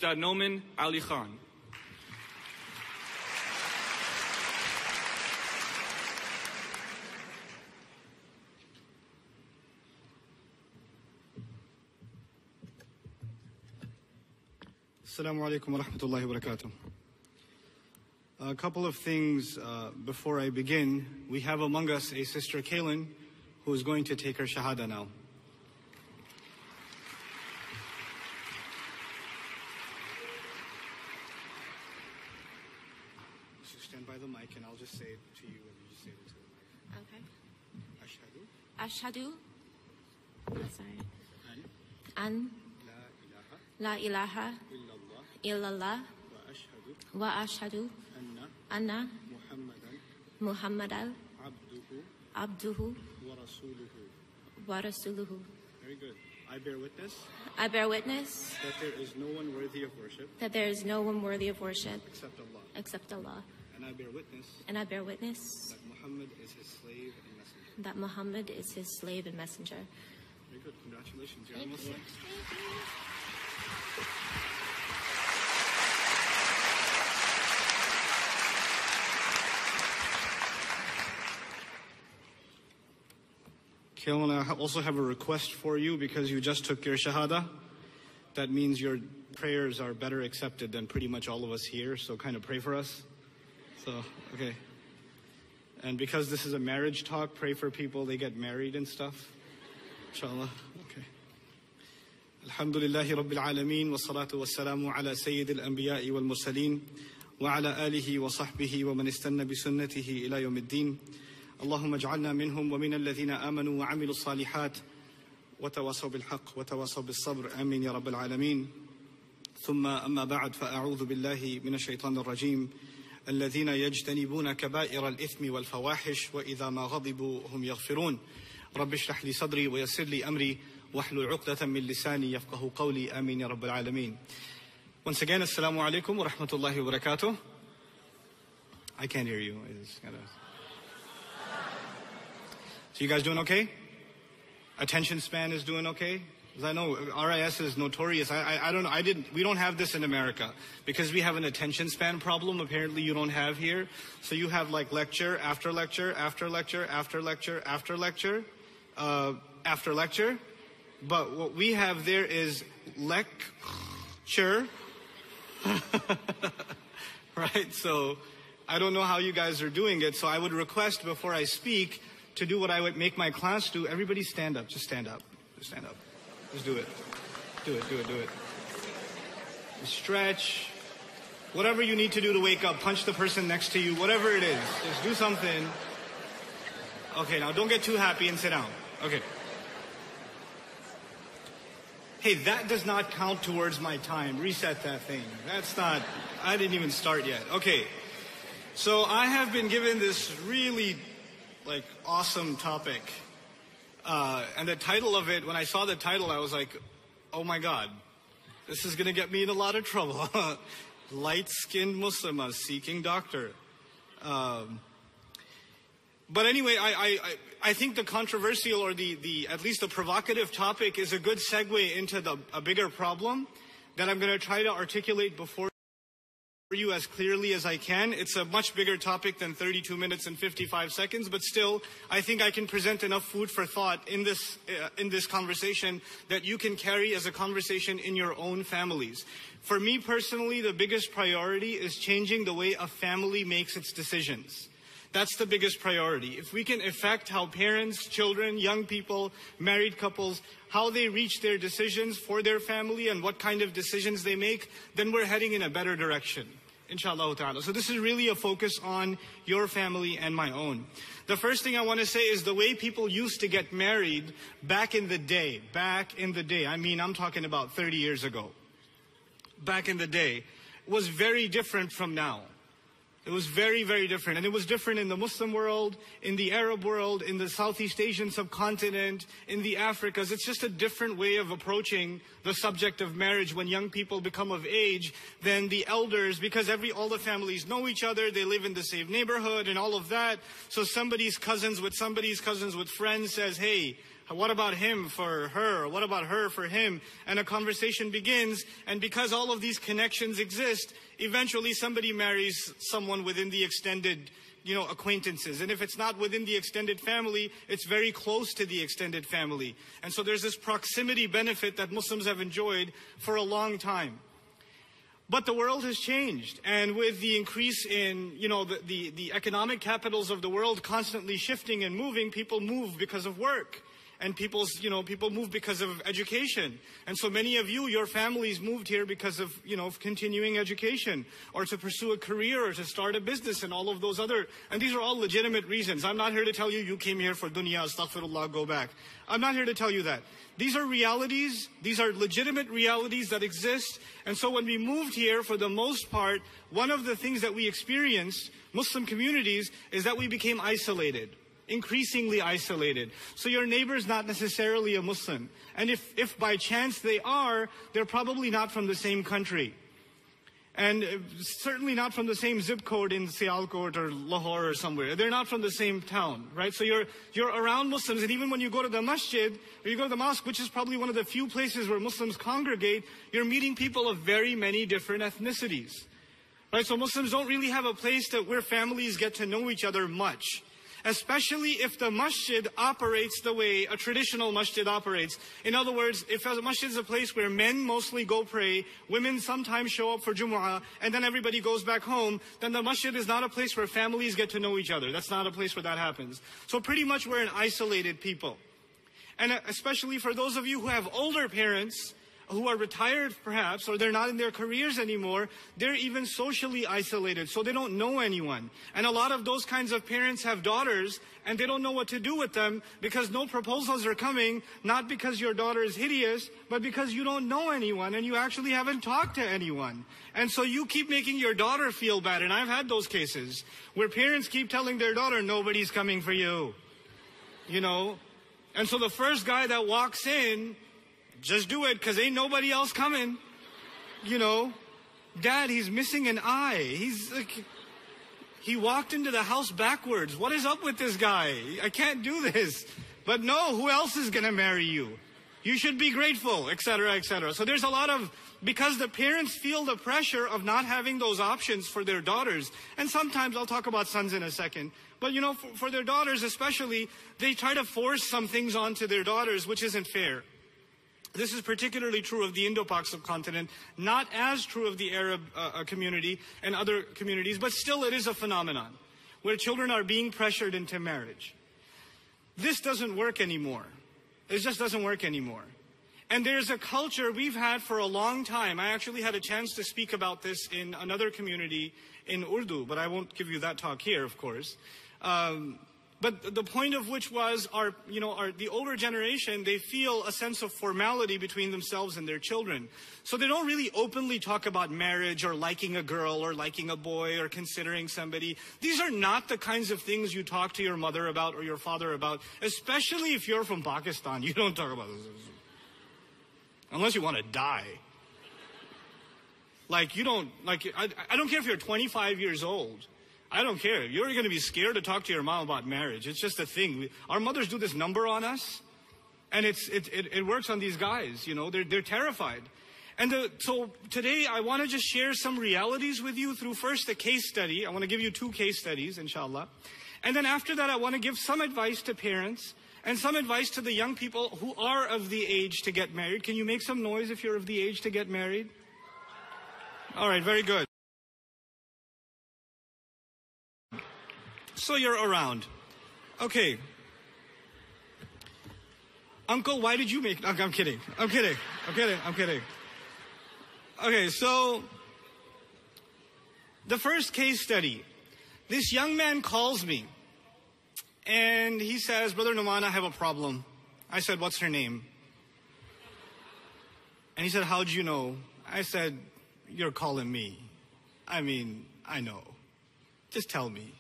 Nauman Ali Khan. Assalamu alaikum wa rahmatullahi wa barakatuh. A couple of things before I begin. We have among us a sister Kaylin who is going to take her shahada now. So stand by the mic and I'll just say it to you and you just say it to the mic. Okay. Ashhadu. Ashhadu. Sorry. An. La ilaha. Illallah. Wa ashhadu. Anna. Muhammadan. Abduhu. Wa rasuluhu. Very good. I bear witness. I bear witness. That there is no one worthy of worship. That there is no one worthy of worship. Except Allah. Except Allah. And I bear witness. And I bear witness. That Muhammad is his slave and messenger. That Muhammad is his slave and messenger. Very good. Congratulations. You're a Thank Muslim. you. Kaylin, I also have a request for you because you just took your shahada. That means your prayers are better accepted than pretty much all of us here, so kind of pray for us. So, okay. And because this is a marriage talk, pray for people, they get married and stuff. Inshallah. Okay. Alhamdulillahi Rabbil Alameen, wa salatu wa salamu ala Sayyidil Anbiya'i wal Mursaleen, wa ala alihi wa sahbihi wa man istanna bi sunnatihi ila yawmiddin. اللهم اجعلنا منهم ومن الذين آمنوا وعملوا الصالحات وتواصوا بالحق وتواصوا بالصبر آمين يا رب العالمين. ثم أما بعد فأعوذ بالله من الشيطان الرجيم الذين يجتنبون كبائر الإثم والفواحش وإذا ما غضبوا هم يغفرون. رب اشرح لي صدري ويسر لي أمري واحلل عقدة من لساني يفقهوا قولي آمين يا رب العالمين. Once again, Assalamu alaikum wa rahmatullahi wa barakatuh. I can't hear you. So you guys doing okay? Attention span is doing okay? Because I know RIS is notorious. I don't know. We don't have this in America because we have an attention span problem. Apparently you don't have here. So you have like lecture after lecture after lecture after lecture after lecture after lecture. But what we have there is lecture. Right? So I don't know how you guys are doing it. So I would request before I speak to do what I would make my class do. Everybody stand up. Just stand up. Just stand up. Just do it. Do it, do it, do it. Just stretch. Whatever you need to do to wake up. Punch the person next to you. Whatever it is. Just do something. Okay, now don't get too happy and sit down. Okay. Hey, that does not count towards my time. Reset that thing. That's not... I didn't even start yet. Okay. So I have been given this really... awesome topic. And the title of it, when I saw the title, I was like, oh my God, this is going to get me in a lot of trouble. Light-skinned Muslimah seeking doctor. But anyway, I think the controversial or the at least the provocative topic is a good segue into a bigger problem that I'm going to try to articulate before you as clearly as I can. It's a much bigger topic than 32 minutes and 55 seconds, but still, I think I can present enough food for thought in this conversation that you can carry as a conversation in your own families. For me personally, the biggest priority is changing the way a family makes its decisions. That's the biggest priority. If we can affect how parents, children, young people, married couples, how they reach their decisions for their family and what kind of decisions they make, then we're heading in a better direction. Inshallah ta'ala. So this is really a focus on your family and my own. The first thing I want to say is the way people used to get married back in the day, I mean, I'm talking about 30 years ago, back in the day, was very different from now. It was very, very different. And it was different in the Muslim world, in the Arab world, in the Southeast Asian subcontinent, in the Africas. It's just a different way of approaching the subject of marriage when young people become of age than the elders, because all the families know each other, they live in the same neighborhood and all of that. So somebody's cousins with friends says, hey, What about him for her? What about her for him? And a conversation begins, and because all of these connections exist, eventually somebody marries someone within the extended, acquaintances. And if it's not within the extended family, it's very close to the extended family. And so there's this proximity benefit that Muslims have enjoyed for a long time. But the world has changed, and with the increase in, the economic capitals of the world constantly shifting and moving, people move because of work. And people move because of education. And so many of you, your families moved here because of, continuing education, or to pursue a career, or to start a business, and all of those other, and these are all legitimate reasons. I'm not here to tell you, you came here for dunya, astaghfirullah, go back. I'm not here to tell you that. These are realities, these are legitimate realities that exist. And so when we moved here, for the most part, one of the things that we experienced, Muslim communities, is that we became isolated. Increasingly isolated. So your neighbor's not necessarily a Muslim. And if by chance they are, they're probably not from the same country. And certainly not from the same zip code in Sialkot or Lahore or somewhere. They're not from the same town, right? So you're around Muslims, and even when you go to the masjid, or you go to the mosque, which is probably one of the few places where Muslims congregate, you're meeting people of very many different ethnicities. Right? So Muslims don't really have a place where families get to know each other much. Especially if the masjid operates the way a traditional masjid operates. In other words, if a masjid is a place where men mostly go pray, women sometimes show up for Jumu'ah, and then everybody goes back home, then the masjid is not a place where families get to know each other. That's not a place where that happens. So pretty much we're an isolated people. And especially for those of you who have older parents, who are retired perhaps, or they're not in their careers anymore, they're even socially isolated, so they don't know anyone. And a lot of those kinds of parents have daughters, and they don't know what to do with them, because no proposals are coming, not because your daughter is hideous, but because you don't know anyone, and you actually haven't talked to anyone. And so you keep making your daughter feel bad, and I've had those cases, where parents keep telling their daughter, nobody's coming for you. And so the first guy that walks in, just do it, because ain't nobody else coming. Dad, he's missing an eye. He walked into the house backwards. What is up with this guy? I can't do this. But no, who else is going to marry you? You should be grateful, etc., etc. So there's a lot of, because the parents feel the pressure of not having those options for their daughters. And sometimes, I'll talk about sons in a second. But for their daughters especially, they try to force some things onto their daughters, which isn't fair. This is particularly true of the Indo-Pak subcontinent, not as true of the Arab community and other communities, but still it is a phenomenon where children are being pressured into marriage. This doesn't work anymore. It just doesn't work anymore. And there's a culture we've had for a long time. I actually had a chance to speak about this in another community in Urdu, but I won't give you that talk here, of course. But the point of which was the older generation, they feel a sense of formality between themselves and their children. So they don't really openly talk about marriage or liking a girl or liking a boy or considering somebody. These are not the kinds of things you talk to your mother about or your father about, especially if you're from Pakistan. You don't talk about this. Unless you want to die. I don't care if you're 25 years old. I don't care. You're going to be scared to talk to your mom about marriage. It's just a thing. Our mothers do this number on us, and it works on these guys. They're terrified. And so today I want to just share some realities with you through first a case study. I want to give you 2 case studies, inshallah. And then after that, I want to give some advice to parents and some advice to the young people who are of the age to get married. Can you make some noise if you're of the age to get married? All right, very good. So you're around. Okay. Uncle, why did you make... I'm kidding. Okay, so the first case study. This young man calls me and he says, Brother Nauman, I have a problem. I said, what's her name? And he said, how'd you know? I said, you're calling me. I know. Just tell me.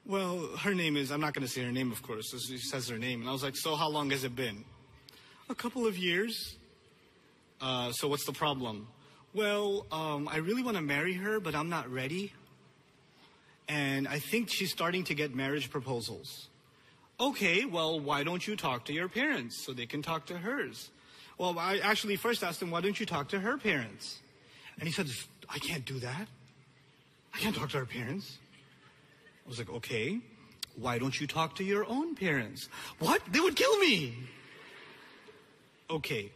Well, her name is, I'm not going to say her name, of course. She says her name. And I was like, so how long has it been? A couple of years. So what's the problem? Well, I really want to marry her, but I'm not ready. And I think she's starting to get marriage proposals. Okay, well, why don't you talk to your parents so they can talk to hers? Well, I actually first asked him, why don't you talk to her parents? And he said, I can't do that. I can't talk to her parents. I was like, okay, why don't you talk to your own parents? What? They would kill me. Okay,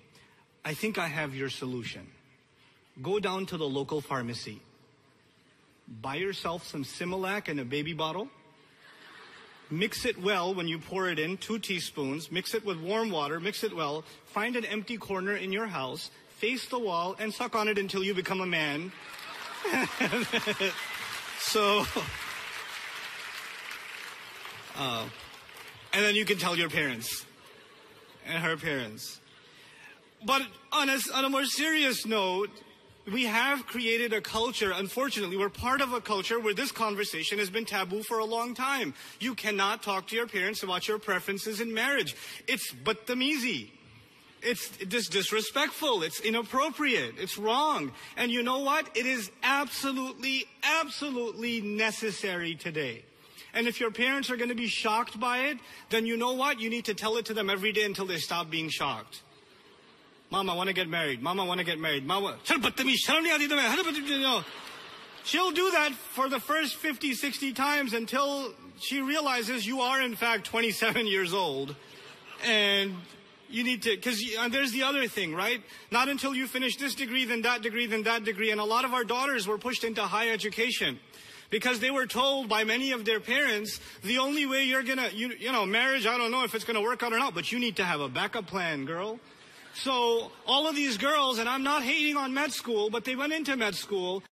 I think I have your solution. Go down to the local pharmacy. Buy yourself some Similac in a baby bottle. Mix it well when you pour it in, 2 teaspoons. Mix it with warm water, mix it well. Find an empty corner in your house, face the wall, and suck on it until you become a man. So, and then you can tell your parents and her parents. But on a more serious note, we have created a culture, unfortunately, we're part of a culture where this conversation has been taboo for a long time. You cannot talk to your parents about your preferences in marriage. It's badtamizi. It's disrespectful. It's inappropriate. It's wrong. And you know what? It is absolutely, absolutely necessary today. And if your parents are going to be shocked by it, then you know what? You need to tell it to them every day until they stop being shocked. Mom, I want to get married. Mom, I want to get married. Mama, she'll do that for the first 50, 60 times until she realizes you are in fact 27 years old. And you need to, because there's the other thing, right? Not until you finish this degree, then that degree, then that degree. And a lot of our daughters were pushed into high education because they were told by many of their parents, the only way you're going to, marriage, I don't know if it's going to work out or not, but you need to have a backup plan, girl. So all of these girls, and I'm not hating on med school, but they went into med school.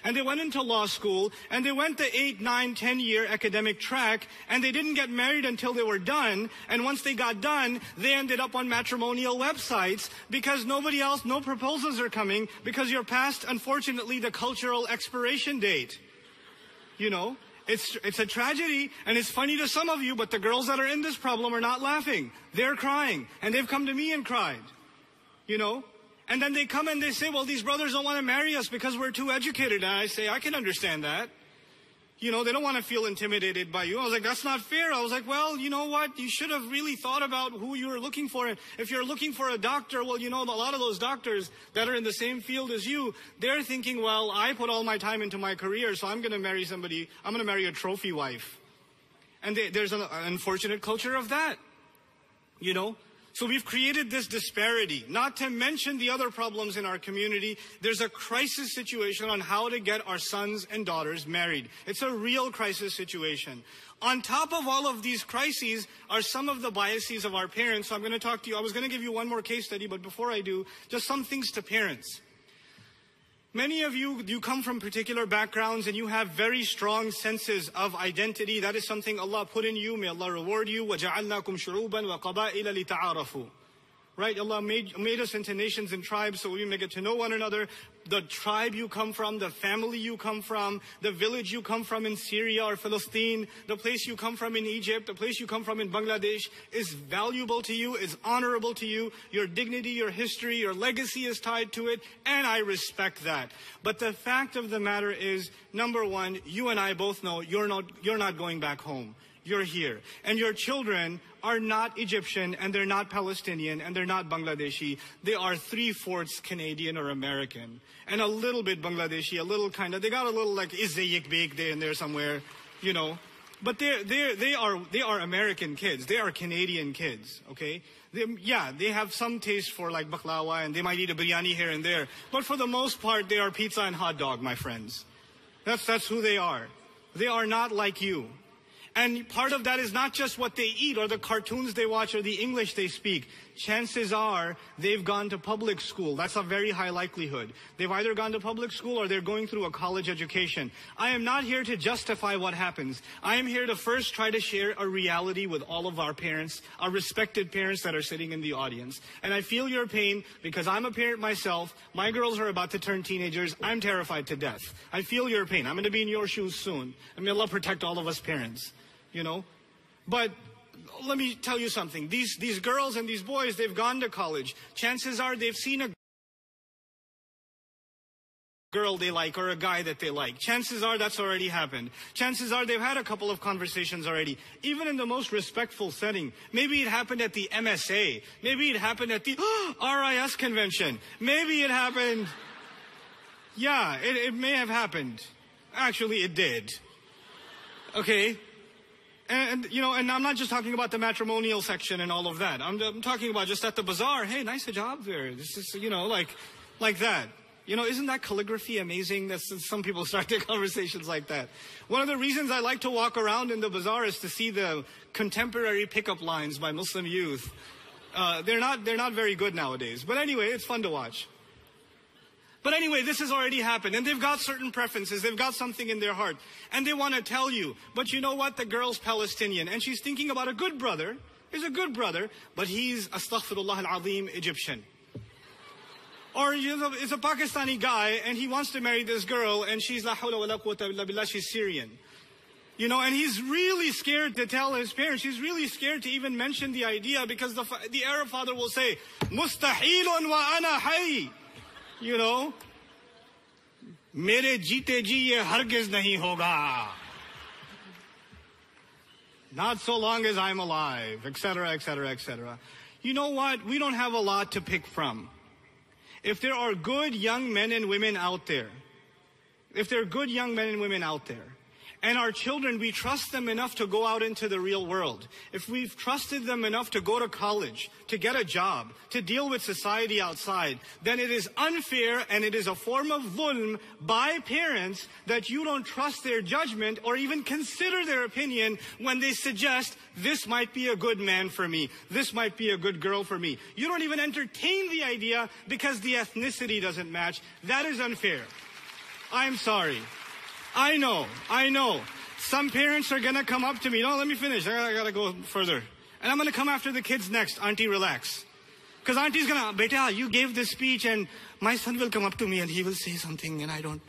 And they went into law school, and they went the 8, 9, 10-year academic track, and they didn't get married until they were done. And once they got done, they ended up on matrimonial websites because nobody else, no proposals are coming because you're past, unfortunately, the cultural expiration date. It's a tragedy, and it's funny to some of you, but the girls that are in this problem are not laughing. They're crying, and they've come to me and cried, And then they come and they say, well, these brothers don't want to marry us because we're too educated. And I say, I can understand that. They don't want to feel intimidated by you. I was like, that's not fair. I was like, well, you know what? You should have really thought about who you were looking for. If you're looking for a doctor, well, a lot of those doctors that are in the same field as you, they're thinking, well, I put all my time into my career, so I'm going to marry somebody. I'm going to marry a trophy wife. And there's an unfortunate culture of that, So we've created this disparity, not to mention the other problems in our community. There's a crisis situation on how to get our sons and daughters married. It's a real crisis situation. On top of all of these crises are some of the biases of our parents. So I'm going to talk to you. I was going to give you one more case study, but before I do, just some things to parents. Many of you come from particular backgrounds and you have very strong senses of identity. That is something Allah put in you. May Allah reward you. وَجَعَلْنَاكُمْ شُعُوبًا وَقَبَائِلَ لِتَعَارَفُوا. Right? Allah made us into nations and tribes so we may get to know one another. The tribe you come from, the family you come from, the village you come from in Syria or Palestine, the place you come from in Egypt, the place you come from in Bangladesh is valuable to you, is honorable to you. Your dignity, your history, your legacy is tied to it, and I respect that. But the fact of the matter is, number one, you and I both know you're not going back home. You're here. And your children are not Egyptian, and they're not Palestinian, and they're not Bangladeshi. They are 3/4 Canadian or American. And a little bit Bangladeshi, a little they got a little like Izayik baked in there somewhere, But they are American kids. They are Canadian kids, okay? They have some taste for like baklava, and they might eat a biryani here and there. But for the most part, they are pizza and hot dog, my friends. That's who they are. They are not like you. And part of that is not just what they eat or the cartoons they watch or the English they speak. Chances are they've gone to public school. That's a very high likelihood. They've either gone to public school or they're going through a college education. I am not here to justify what happens. I am here to first try to share a reality with all of our parents, our respected parents that are sitting in the audience. And I feel your pain because I'm a parent myself. My girls are about to turn teenagers. I'm terrified to death. I feel your pain. I'm going to be in your shoes soon. And may Allah protect all of us parents. But let me tell you something. These girls and these boys, they've gone to college. Chances are they've seen a girl they like or a guy that they like. Chances are that's already happened. Chances are they've had a couple of conversations already, even in the most respectful setting. Maybe it happened at the MSA. Maybe it happened at the RIS convention. Maybe it happened. Yeah, it may have happened. Actually, it did. Okay? And you know, and I'm not just talking about the matrimonial section and all of that. I'm talking about just at the bazaar. Hey, nice hijab there. This is, you know, like that. You know, isn't that calligraphy amazing? Some people start their conversations like that. One of the reasons I like to walk around in the bazaar is to see the contemporary pickup lines by Muslim youth. They're not very good nowadays. But anyway, it's fun to watch. But anyway, this has already happened, and they've got certain preferences. They've got something in their heart, and they want to tell you. But you know what? The girl's Palestinian, and she's thinking about a good brother. He's a good brother, but he's, astaghfirullah al-azim, Egyptian. Or it's a Pakistani guy, and he wants to marry this girl, and she's la hawla wa la quwwata illa billah, she's Syrian. You know, and he's really scared to tell his parents. He's really scared to even mention the idea, because the Arab father will say, Mustahilun wa ana hayy. You know, mere jeete ji ye hargiz nahi hoga. Not so long as I'm alive, etc., etc., etc. You know what? We don't have a lot to pick from. If there are good young men and women out there, and our children, we trust them enough to go out into the real world. If we've trusted them enough to go to college, to get a job, to deal with society outside, then it is unfair and it is a form of dhulm by parents that you don't trust their judgment or even consider their opinion when they suggest, this might be a good man for me, this might be a good girl for me. You don't even entertain the idea because the ethnicity doesn't match. That is unfair. I'm sorry. I know. Some parents are gonna come up to me. No, let me finish. I gotta go further. And I'm gonna come after the kids next. Auntie, relax. Because auntie's gonna, beta, you gave this speech and my son will come up to me and he will say something and I don't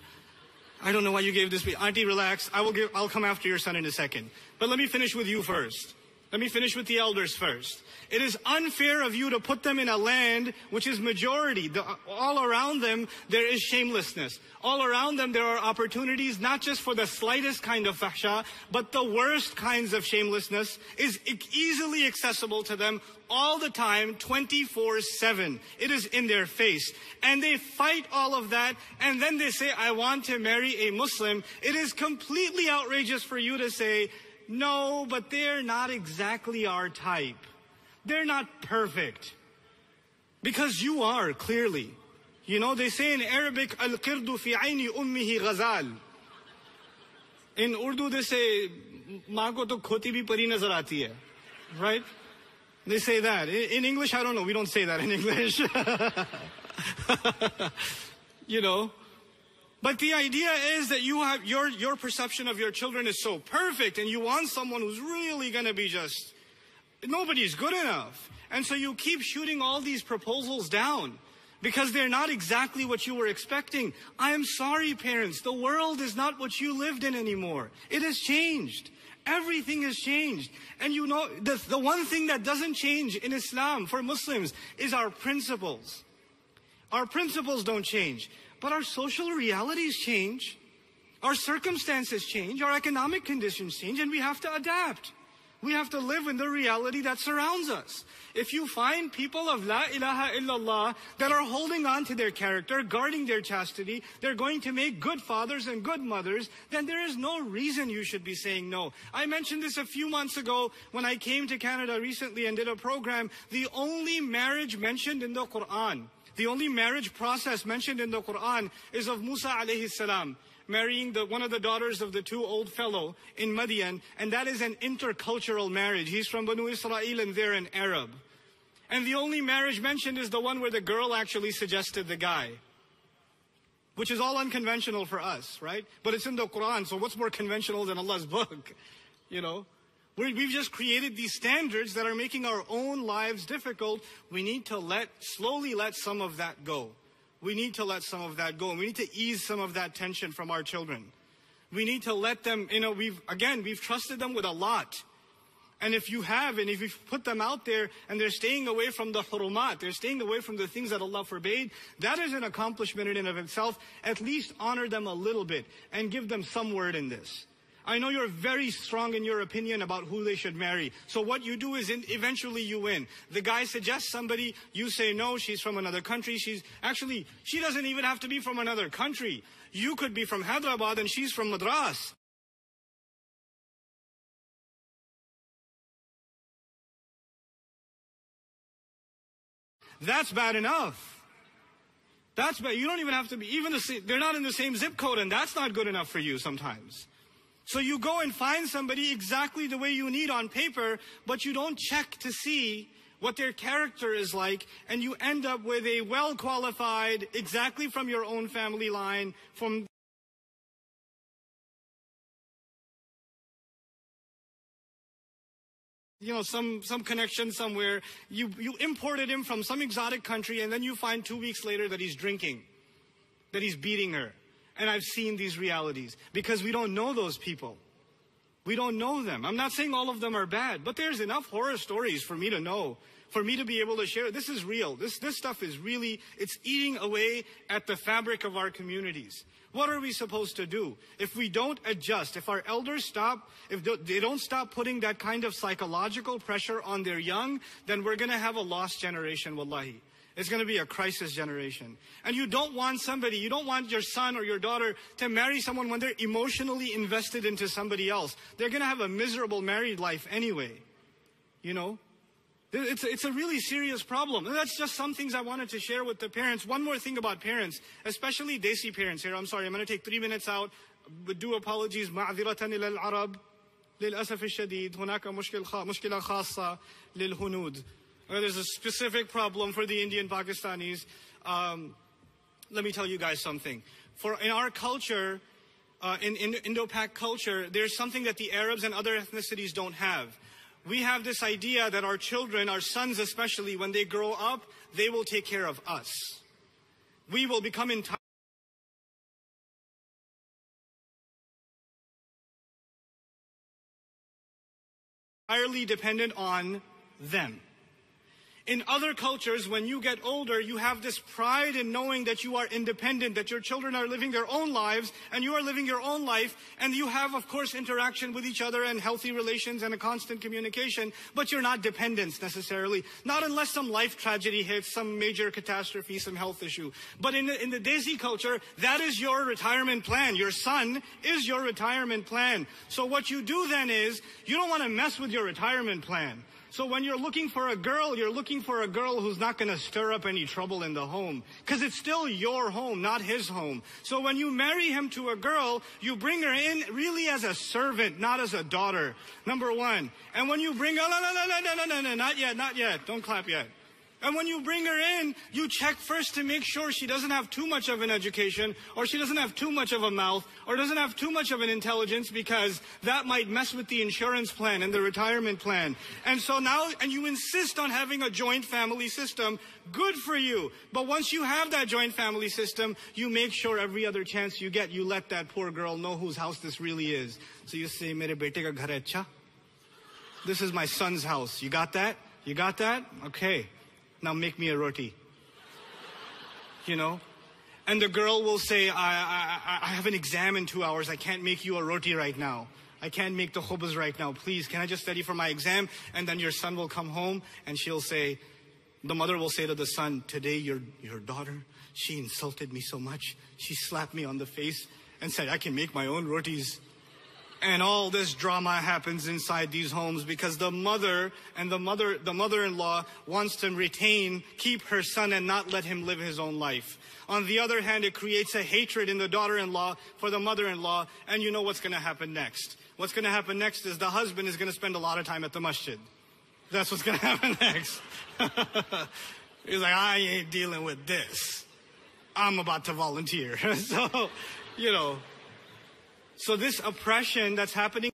know why you gave this speech. Auntie, relax. I'll come after your son in a second. But let me finish with you first. Let me finish with the elders first. It is unfair of you to put them in a land which is majority. All around them, there is shamelessness. All around them, there are opportunities, not just for the slightest kind of fahsha, but the worst kinds of shamelessness is easily accessible to them all the time, 24/7. It is in their face. And they fight all of that, and then they say, I want to marry a Muslim. It is completely outrageous for you to say, no, but they're not exactly our type. They're not perfect. Because you are, clearly. You know, they say in Arabic, Al-qirdu fi ayni ummihi ghazal. In Urdu, they say, maa ko to khoti bhi pari nazar aati hai. Right? They say that. In English, I don't know. We don't say that in English. You know. But the idea is that you have your perception of your children is so perfect, and you want someone who's really going to be just, nobody's good enough. And so you keep shooting all these proposals down because they're not exactly what you were expecting. I am sorry, parents. The world is not what you lived in anymore. It has changed. Everything has changed. And you know, the one thing that doesn't change in Islam for Muslims is our principles. Our principles don't change. But our social realities change, our circumstances change, our economic conditions change, and we have to adapt. We have to live in the reality that surrounds us. If you find people of La ilaha illallah that are holding on to their character, guarding their chastity, they're going to make good fathers and good mothers, then there is no reason you should be saying no. I mentioned this a few months ago when I came to Canada recently and did a program. The only marriage mentioned in the Quran, the only marriage process mentioned in the Quran is of Musa alayhi salam, marrying one of the daughters of the two old fellow in Madian, and that is an intercultural marriage. He's from Banu Israel and they're an Arab. And the only marriage mentioned is the one where the girl actually suggested the guy, which is all unconventional for us, right? But it's in the Quran, so what's more conventional than Allah's book, you know? We've just created these standards that are making our own lives difficult. We need to slowly let some of that go. We need to let some of that go. And we need to ease some of that tension from our children. We need to let them, you know, we've trusted them with a lot. And if you have, and if you put them out there and they're staying away from the hurumat, they're staying away from the things that Allah forbade, that is an accomplishment in and of itself. At least honor them a little bit and give them some word in this. I know you're very strong in your opinion about who they should marry. So what you do is eventually you win. The guy suggests somebody, you say no, she's from another country. She doesn't even have to be from another country. You could be from Hyderabad and she's from Madras. That's bad enough. That's bad. You don't even have to be, they're not in the same zip code, and that's not good enough for you sometimes. So you go and find somebody exactly the way you need on paper, but you don't check to see what their character is like, and you end up with a well-qualified, exactly from your own family line, from some connection somewhere. You imported him from some exotic country, and then you find 2 weeks later that he's drinking, that he's beating her. And I've seen these realities because we don't know those people. We don't know them. I'm not saying all of them are bad, but there's enough horror stories for me to know, for me to be able to share. This is real. This stuff is really, it's eating away at the fabric of our communities. What are we supposed to do? If we don't adjust, if our elders stop, if they don't stop putting that kind of psychological pressure on their young, then we're going to have a lost generation, wallahi. It's going to be a crisis generation. And you don't want your son or your daughter to marry someone when they're emotionally invested into somebody else. They're going to have a miserable married life anyway. It's a really serious problem. And that's just some things I wanted to share with the parents. One more thing about parents, especially Desi parents here. I'm sorry, I'm going to take 3 minutes out. But do apologies. معذرة إلى العرب. للأسف الشديد هناك مشكلة خاصة للهنود. There's a specific problem for the Indian Pakistanis. Let me tell you guys something. In our culture, in Indo-Pak culture, there's something that the Arabs and other ethnicities don't have. We have this idea that our children, our sons especially, when they grow up, they will take care of us. We will become entirely dependent on them. In other cultures, when you get older, you have this pride in knowing that you are independent, that your children are living their own lives, and you are living your own life, and you have, of course, interaction with each other and healthy relations and a constant communication, but you're not dependents necessarily. Not unless some life tragedy hits, some major catastrophe, some health issue. But in the Desi culture, that is your retirement plan. Your son is your retirement plan. So what you do then is, you don't want to mess with your retirement plan. So when you're looking for a girl, you're looking for a girl who's not going to stir up any trouble in the home. Because it's still your home, not his home. So when you marry him to a girl, you bring her in really as a servant, not as a daughter. Number one. And when you bring her, no, not yet. Don't clap yet. And when you bring her in, you check first to make sure she doesn't have too much of an education, or she doesn't have too much of a mouth, or doesn't have too much of an intelligence, because that might mess with the insurance plan and the retirement plan. And so now, and you insist on having a joint family system. Good for you. But once you have that joint family system, you make sure every other chance you get, you let that poor girl know whose house this really is. So you say, "Mere bete ka ghar hai acha? This is my son's house. You got that? You got that? Okay. Now make me a roti." And the girl will say, I have an exam in 2 hours. I can't make you a roti right now. I can't make the khubz right now. Please, can I just study for my exam? And then your son will come home and the mother will say to the son, "Today your daughter, she insulted me so much. She slapped me on the face and said, I can make my own rotis." And all this drama happens inside these homes because the mother and the mother-in-law wants to keep her son and not let him live his own life. On the other hand, it creates a hatred in the daughter-in-law for the mother-in-law, and you know what's going to happen next. What's going to happen next is the husband is going to spend a lot of time at the masjid. That's what's going to happen next. He's like, "I ain't dealing with this. I'm about to volunteer." So this oppression that's happening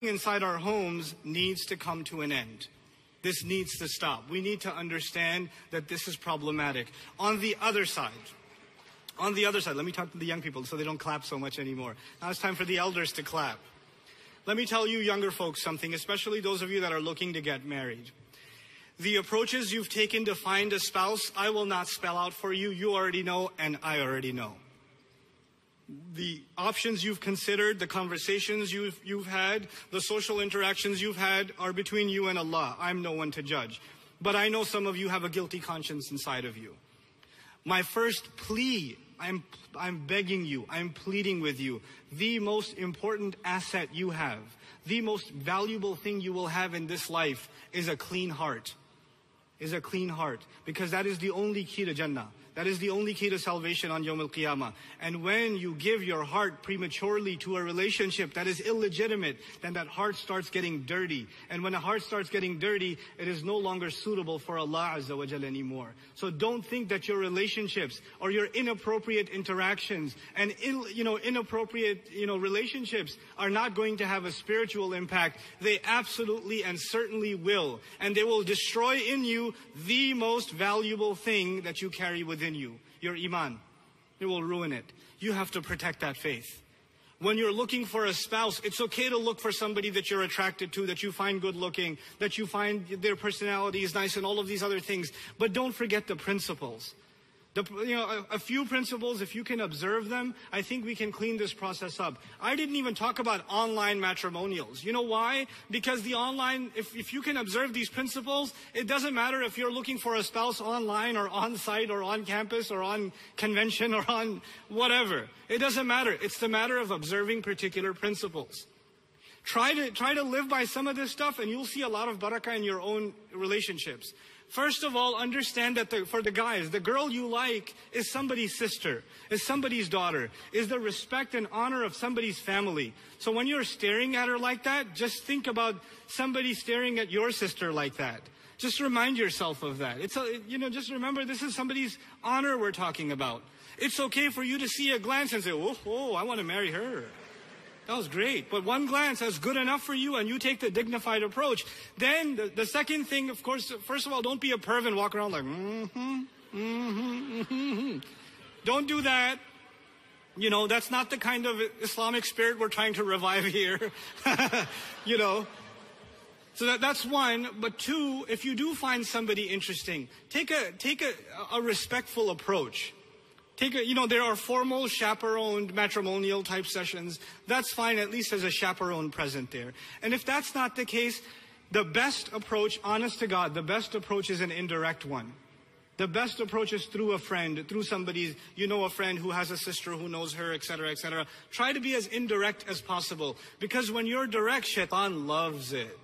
inside our homes needs to come to an end. This needs to stop. We need to understand that this is problematic. On the other side, let me talk to the young people so they don't clap so much anymore. Now it's time for the elders to clap. Let me tell you younger folks something, especially those of you that are looking to get married. The approaches you've taken to find a spouse, I will not spell out for you. You already know, and I already know. The options you've considered, the conversations you've had, the social interactions you've had are between you and Allah. I'm no one to judge. But I know some of you have a guilty conscience inside of you. My first plea, I'm begging you, I'm pleading with you, the most important asset you have, the most valuable thing you will have in this life is a clean heart. Is a clean heart. Because that is the only key to Jannah. That is the only key to salvation on Yawm al-Qiyamah. And when you give your heart prematurely to a relationship that is illegitimate, then that heart starts getting dirty. And when a heart starts getting dirty, it is no longer suitable for Allah Azza wa Jalla anymore. So don't think that your relationships or your inappropriate interactions and inappropriate relationships are not going to have a spiritual impact. They absolutely and certainly will. And they will destroy in you the most valuable thing that you carry within you, your iman. It will ruin it. You have to protect that faith. When you're looking for a spouse, it's okay to look for somebody that you're attracted to, that you find good looking, that you find their personality is nice and all of these other things. But don't forget the principles. A few principles, if you can observe them, I think we can clean this process up. I didn't even talk about online matrimonials. You know why? Because the online, if you can observe these principles, it doesn't matter if you're looking for a spouse online or on site or on campus or on convention or on whatever. It doesn't matter. It's the matter of observing particular principles. Try to live by some of this stuff and you'll see a lot of barakah in your own relationships. First of all, understand that for the guys, the girl you like is somebody's sister, is somebody's daughter, is the respect and honor of somebody's family. So when you're staring at her like that, just think about somebody staring at your sister like that. Just remind yourself of that. Just remember this is somebody's honor we're talking about. It's okay for you to see a glance and say, oh, I want to marry her. That was great. But one glance is good enough for you and you take the dignified approach. Then the second thing, of course, first of all, don't be a perv and walk around like, Don't do that. That's not the kind of Islamic spirit we're trying to revive here. So that's one. But two, if you do find somebody interesting, take a respectful approach. There are formal chaperoned matrimonial type sessions. That's fine, at least there's a chaperone present there. And if that's not the case, the best approach, honest to God, the best approach is an indirect one. The best approach is through a friend, through somebody, a friend who has a sister who knows her, etc., etc. Try to be as indirect as possible. Because when you're direct, shaitan loves it.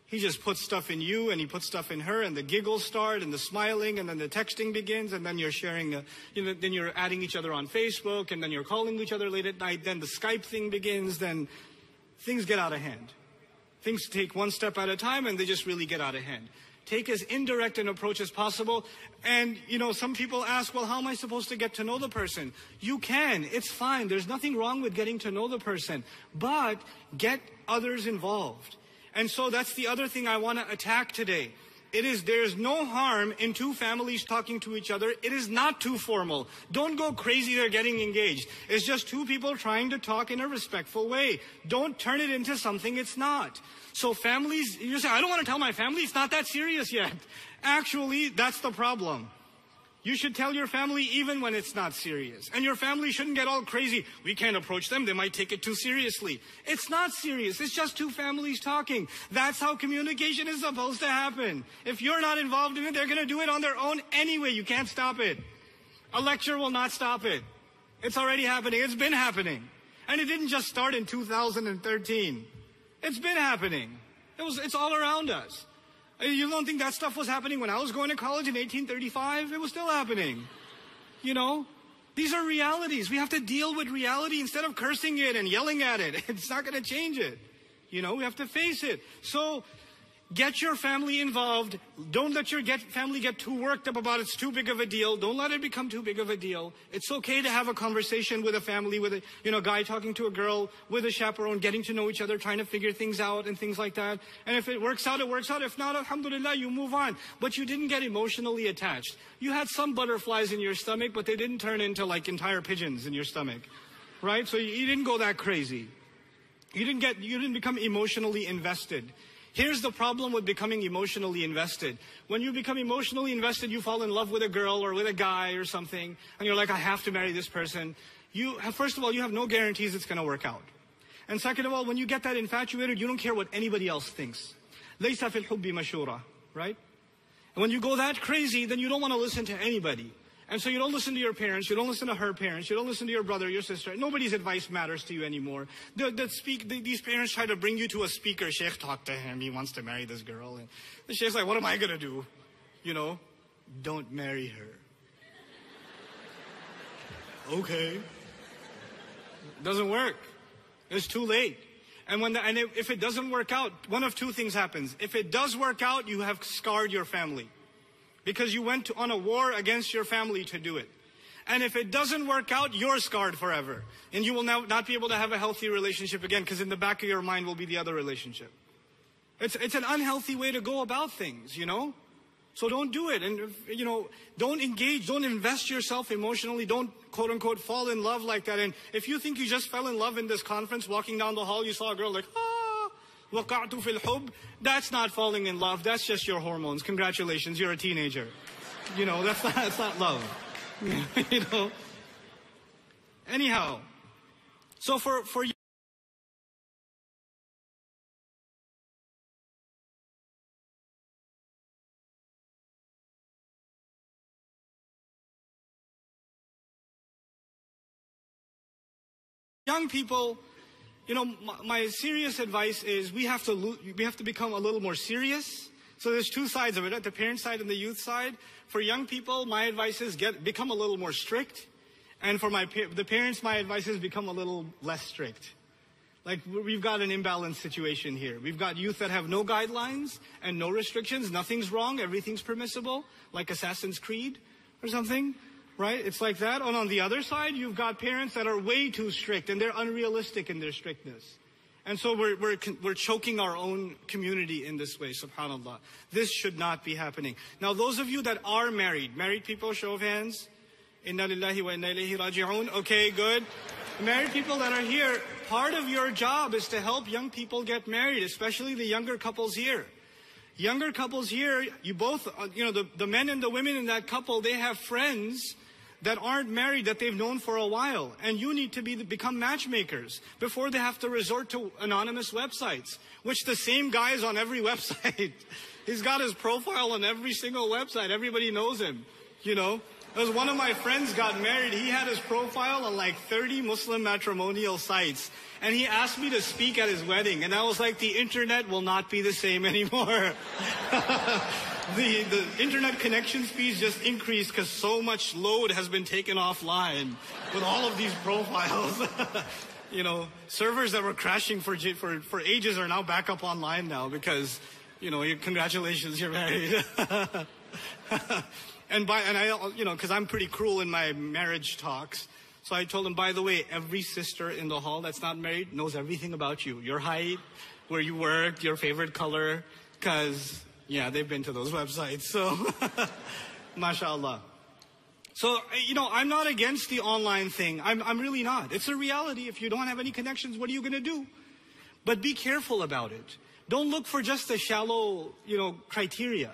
He just puts stuff in you and he puts stuff in her and the giggles start and the smiling and then the texting begins and then you're sharing, then you're adding each other on Facebook and then you're calling each other late at night. Then the Skype thing begins. Then things get out of hand. Things take one step at a time and they just really get out of hand. Take as indirect an approach as possible. And, some people ask, well, how am I supposed to get to know the person? You can. It's fine. There's nothing wrong with getting to know the person. But get others involved. And so that's the other thing I want to attack today. There's no harm in two families talking to each other. It is not too formal. Don't go crazy, they're getting engaged. It's just two people trying to talk in a respectful way. Don't turn it into something it's not. So families, you say, I don't want to tell my family, it's not that serious yet. Actually, that's the problem. You should tell your family even when it's not serious. And your family shouldn't get all crazy. We can't approach them. They might take it too seriously. It's not serious. It's just two families talking. That's how communication is supposed to happen. If you're not involved in it, they're going to do it on their own anyway. You can't stop it. A lecture will not stop it. It's already happening. It's been happening. And it didn't just start in 2013. It's been happening. It's all around us. You don't think that stuff was happening when I was going to college in 1835? It was still happening. These are realities. We have to deal with reality instead of cursing it and yelling at it. It's not going to change it. We have to face it. So get your family involved. Don't let your family get too worked up about it's too big of a deal. Don't let it become too big of a deal. It's okay to have a conversation with a family, with a guy talking to a girl, with a chaperone, getting to know each other, trying to figure things out and things like that. And if it works out, it works out. If not, alhamdulillah, you move on. But you didn't get emotionally attached. You had some butterflies in your stomach, but they didn't turn into like entire pigeons in your stomach. Right? So you didn't go that crazy. You didn't become emotionally invested. Here's the problem with becoming emotionally invested. When you become emotionally invested, you fall in love with a girl or with a guy or something, and you're like, I have to marry this person. First of all, you have no guarantees it's going to work out. And second of all, when you get that infatuated, you don't care what anybody else thinks. لَيْسَ فِي الْحُبِّ مَشُورَةً, right? And when you go that crazy, then you don't want to listen to anybody. And so you don't listen to your parents, you don't listen to her parents, you don't listen to your brother, your sister. Nobody's advice matters to you anymore. These parents try to bring you to a speaker. Sheikh, talk to him, he wants to marry this girl. And the Sheikh's like, what am I going to do? You know, don't marry her. Okay. Doesn't work. It's too late. And if it doesn't work out, one of two things happens. If it does work out, you have scarred your family. Because you went on a war against your family to do it. And if it doesn't work out, you're scarred forever. And you will now not be able to have a healthy relationship again, because in the back of your mind will be the other relationship. It's an unhealthy way to go about things, you know? So don't do it. And, you know, don't engage, don't invest yourself emotionally, don't, quote unquote, fall in love like that. And if you think you just fell in love in this conference, walking down the hall, you saw a girl like, وَقَعْتُ فِي الْحُبِّ, that's not falling in love, that's just your hormones. Congratulations, you're a teenager. You know, that's not love. You know? Anyhow, so for young people, you know, my serious advice is we have to become a little more serious. So there's two sides of it, the parent side and the youth side. For young people, my advice is become a little more strict. And for the parents, my advice is become a little less strict. Like, we've got an imbalanced situation here. We've got youth that have no guidelines and no restrictions. Nothing's wrong. Everything's permissible. Like Assassin's Creed or something. Right? It's like that. And on the other side, you've got parents that are way too strict and they're unrealistic in their strictness. And so we're choking our own community in this way, subhanAllah. This should not be happening. Now, those of you that are married people, show of hands. Inna lillahi wa inna ilayhi raji'un. Okay, good. Married people that are here, part of your job is to help young people get married, especially the younger couples here. Younger couples here, you both, you know, the men and the women in that couple, they have friends that aren't married that they've known for a while. And you need to become matchmakers before they have to resort to anonymous websites, which the same guy is on every website. He's got his profile on every single website. Everybody knows him, you know. As one of my friends got married, he had his profile on like 30 Muslim matrimonial sites. And he asked me to speak at his wedding. And I was like, the internet will not be the same anymore. The internet connection speeds just increased because so much load has been taken offline with all of these profiles. You know, servers that were crashing for ages are now back up online now because, you know, congratulations, you're married. And I, you know, because I'm pretty cruel in my marriage talks. So I told him, by the way, every sister in the hall that's not married knows everything about you. Your height, where you worked, your favorite color, because, yeah, they've been to those websites. So, mashallah. So, you know, I'm not against the online thing. I'm really not. It's a reality. If you don't have any connections, what are you going to do? But be careful about it. Don't look for just a shallow, you know, criteria.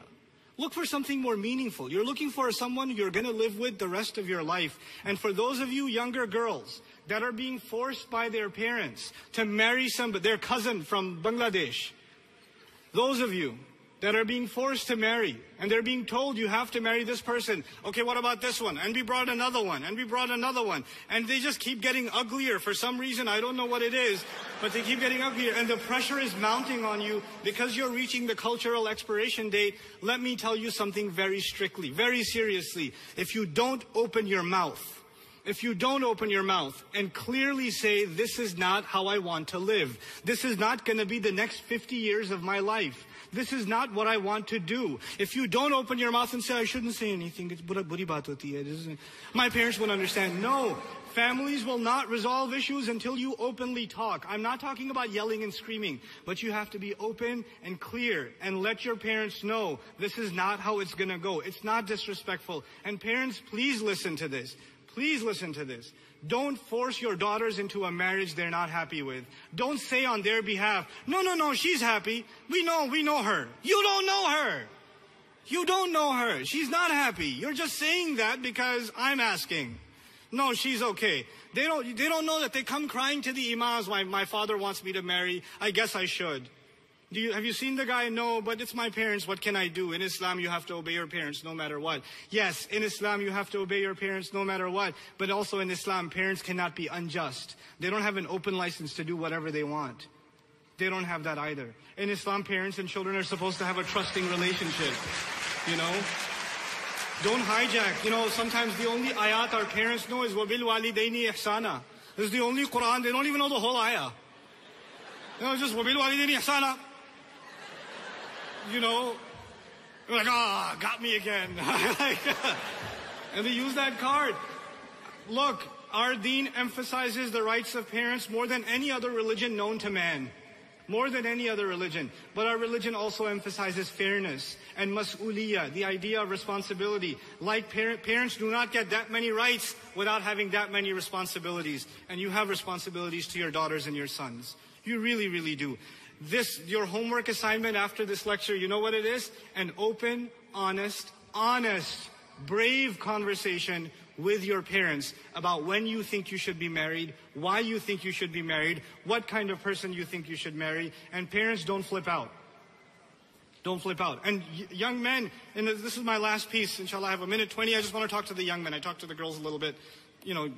Look for something more meaningful. You're looking for someone you're going to live with the rest of your life. And for those of you younger girls that are being forced by their parents to marry their cousin from Bangladesh, those of you that are being forced to marry, and they're being told you have to marry this person. Okay, what about this one? And we brought another one, and we brought another one. And they just keep getting uglier for some reason. I don't know what it is, but they keep getting uglier. And the pressure is mounting on you because you're reaching the cultural expiration date. Let me tell you something very strictly, very seriously. If you don't open your mouth, and clearly say, this is not how I want to live. This is not going to be the next 50 years of my life. This is not what I want to do. If you don't open your mouth and say, I shouldn't say anything, it's buri baat hoti hai. My parents would understand. No, families will not resolve issues until you openly talk. I'm not talking about yelling and screaming, but you have to be open and clear and let your parents know this is not how it's going to go. It's not disrespectful. And parents, please listen to this. Please listen to this. Don't force your daughters into a marriage they're not happy with. Don't say on their behalf, no, she's happy. We know her. You don't know her. You don't know her. She's not happy. You're just saying that because I'm asking. No, she's okay. They don't know that they come crying to the imams, my father wants me to marry. I guess I should. Have you seen the guy? No, but it's my parents. What can I do? In Islam, you have to obey your parents no matter what. Yes, in Islam, you have to obey your parents no matter what. But also in Islam, parents cannot be unjust. They don't have an open license to do whatever they want. They don't have that either. In Islam, parents and children are supposed to have a trusting relationship. You know? Don't hijack. You know, sometimes the only ayat our parents know is وَبِالْ وَالِدَيْنِ إِحْسَانًا. This is the only Quran. They don't even know the whole ayah. You know, just وَبِالْ وَالِدَيْنِ إِحْسَانًا. You know, like, got me again. And they use that card. Look, our deen emphasizes the rights of parents more than any other religion known to man. More than any other religion. But our religion also emphasizes fairness and mas'uliyah, the idea of responsibility. Like parents do not get that many rights without having that many responsibilities. And you have responsibilities to your daughters and your sons. You really, really do. Your homework assignment after this lecture, you know what it is? An open, honest, brave conversation with your parents about when you think you should be married, why you think you should be married, what kind of person you think you should marry. And parents, don't flip out. Don't flip out. And young men, and this is my last piece, inshallah, I have a minute 20. I just want to talk to the young men. I talked to the girls a little bit. You know,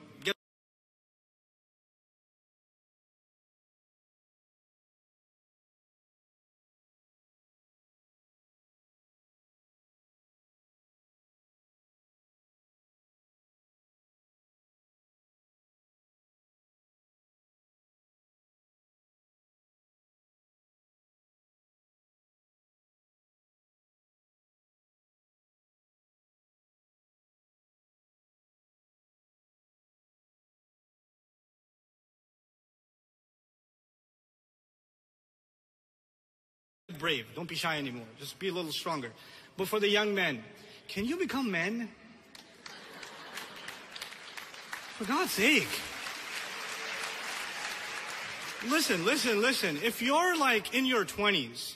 brave. Don't be shy anymore. Just be a little stronger. But for the young men, can you become men? For God's sake. Listen. If you're like in your 20s,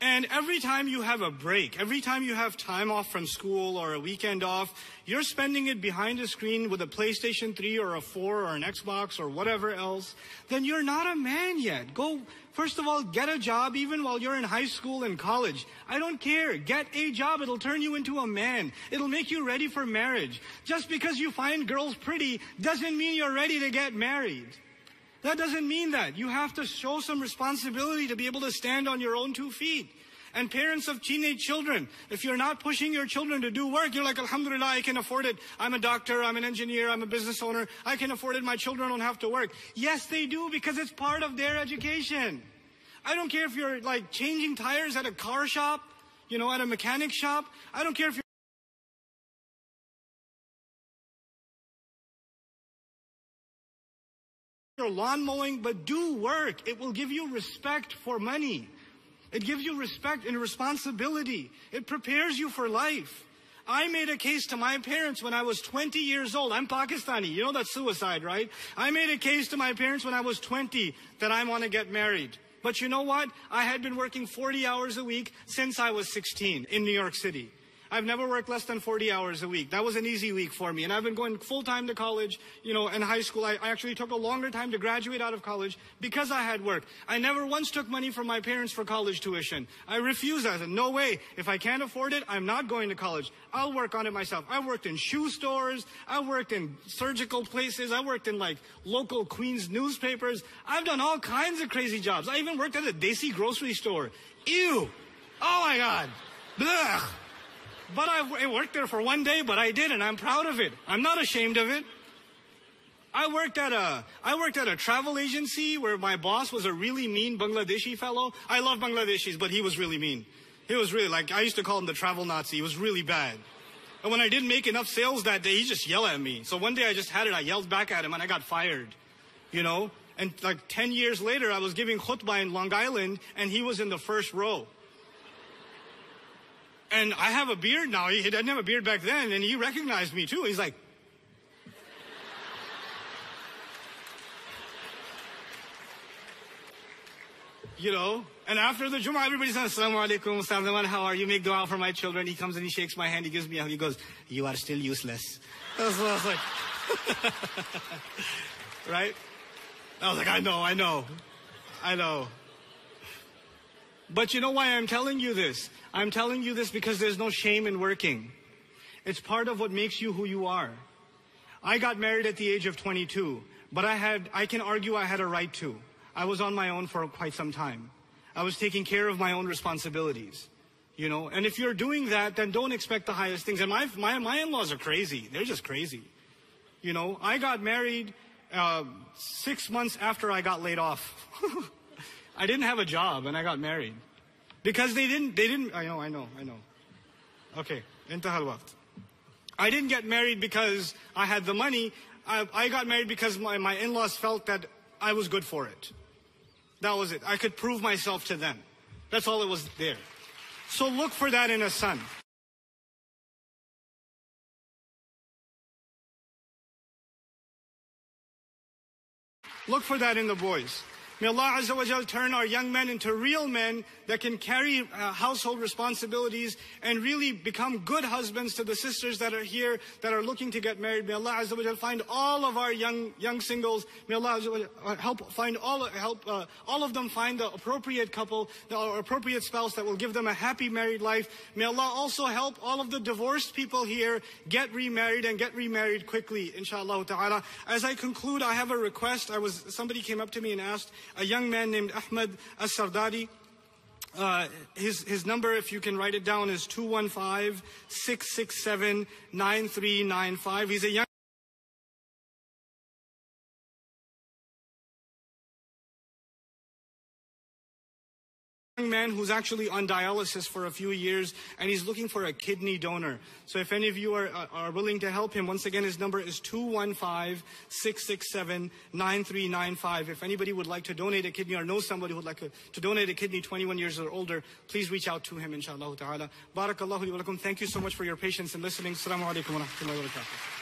and every time you have a break, every time you have time off from school or a weekend off, you're spending it behind a screen with a PlayStation 3 or a 4 or an Xbox or whatever else, then you're not a man yet. Go, first of all, get a job even while you're in high school and college. I don't care. Get a job. It'll turn you into a man. It'll make you ready for marriage. Just because you find girls pretty doesn't mean you're ready to get married. That doesn't mean that. You have to show some responsibility to be able to stand on your own 2 feet. And parents of teenage children, if you're not pushing your children to do work, you're like, alhamdulillah, I can afford it. I'm a doctor, I'm an engineer, I'm a business owner. I can afford it. My children don't have to work. Yes, they do, because it's part of their education. I don't care if you're like changing tires at a car shop, you know, at a mechanic shop. I don't care if you're lawn mowing, but do work. It will give you respect for money. It gives you respect and responsibility. It prepares you for life. I made a case to my parents when I was 20 years old. I'm Pakistani. You know that's suicide, right? I made a case to my parents when I was 20 that I want to get married. But you know what? I had been working 40 hours a week since I was 16 in New York City. I've never worked less than 40 hours a week. That was an easy week for me. And I've been going full-time to college, you know, and high school. I actually took a longer time to graduate out of college because I had work. I never once took money from my parents for college tuition. I refused that. I said, no way. If I can't afford it, I'm not going to college. I'll work on it myself. I worked in shoe stores. I worked in surgical places. I worked in like local Queens newspapers. I've done all kinds of crazy jobs. I even worked at a Desi grocery store. Ew. Oh my God. Blech. But I worked there for one day, but I did, and I'm proud of it. I'm not ashamed of it. I worked at a travel agency where my boss was a really mean Bangladeshi fellow. I love Bangladeshis, but he was really mean. He was really like, I used to call him the travel Nazi. He was really bad. And when I didn't make enough sales that day, he just yelled at me. So one day I just had it. I yelled back at him, and I got fired. You know? And like 10 years later, I was giving khutbah in Long Island, and he was in the first row. And I have a beard now. He didn't have a beard back then, and he recognized me too. He's like, You know, and after the Jummah, everybody's saying, Assalamu alaikum, Ustaz, how are you? Make dua for my children. He comes and he shakes my hand, he gives me a hug, he goes, you are still useless. So I was like, right? I was like, I know. But you know why I'm telling you this? I'm telling you this because there's no shame in working. It's part of what makes you who you are. I got married at the age of 22, but I can argue I had a right to. I was on my own for quite some time. I was taking care of my own responsibilities, you know. And if you're doing that, then don't expect the highest things. And my in-laws are crazy. They're just crazy. You know, I got married 6 months after I got laid off. I didn't have a job and I got married. Because they didn't, I know. Okay, intahal waqt. I didn't get married because I had the money. I got married because my in-laws felt that I was good for it. That was it. I could prove myself to them. That's all it was there. So look for that in a son. Look for that in the boys. May Allah Azza wa Jal turn our young men into real men that can carry household responsibilities and really become good husbands to the sisters that are here that are looking to get married. May Allah Azza wa Jal find all of our young singles. May Allah Azza wa Jal help all of them find the appropriate couple, the appropriate spouse that will give them a happy married life. May Allah also help all of the divorced people here get remarried and get remarried quickly, inshallah ta'ala. As I conclude, I have a request. Somebody came up to me and asked, a young man named Ahmed As-Sardari. His number, if you can write it down, is 215-667-9395. He's a young man who's actually on dialysis for a few years, and he's looking for a kidney donor. So if any of you are willing to help him, once again, his number is 215-667-9395. If anybody would like to donate a kidney or know somebody who would like to donate a kidney 21 years or older, please reach out to him, inshallah ta'ala. Barakallahu li wa lakum. Thank you so much for your patience and listening. Assalamu alaikum wa rahmatullahi wa barakatuh.